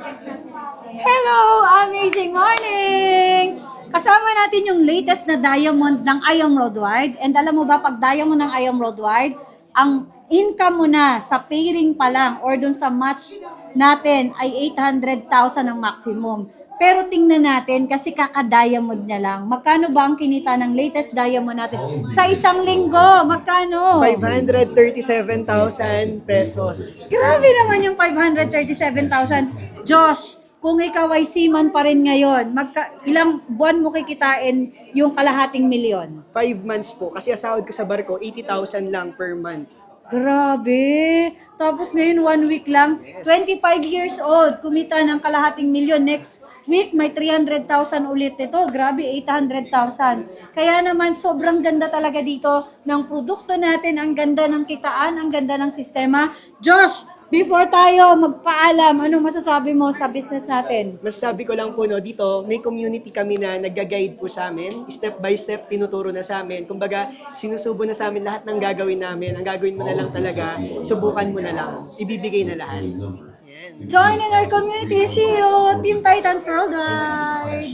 Hello! Amazing morning! Kasama natin yung latest na diamond ng IOM Worldwide. And alam mo ba, pag diamond ng IOM Worldwide, ang income mo na sa pairing pa lang or dun sa match natin ay 800,000 ang maximum. Pero tingnan natin, kasi kaka-diamond niya lang. Magkano ba ang kinita ng latest diamond natin? Sa isang linggo, magkano? 537,000 pesos. Grabe naman yung 537,000. Josh, kung ikaw ay seaman pa rin ngayon, ilang buwan mo kikitain yung kalahating milyon? 5 months po. Kasi asahod ko sa barko, 80,000 lang per month. Grabe! Tapos ngayon, 1 week lang, 25 years old, kumita ng kalahating milyon. Next week, may 300,000 ulit ito. Grabe, 800,000. Kaya naman, sobrang ganda talaga dito ng produkto natin. Ang ganda ng kitaan, ang ganda ng sistema. Josh, before tayo magpaalam, anong masasabi mo sa business natin? Masasabi ko lang po, no, dito, may community kami na nag-guide po sa amin. Step by step, tinuturo na sa amin. Kumbaga, sinusubo na sa amin lahat ng gagawin namin. Ang gagawin mo na lang talaga, subukan mo na lang. Ibibigay na lahat. Yan. Join in our community. See you, Team Titans Worldwide!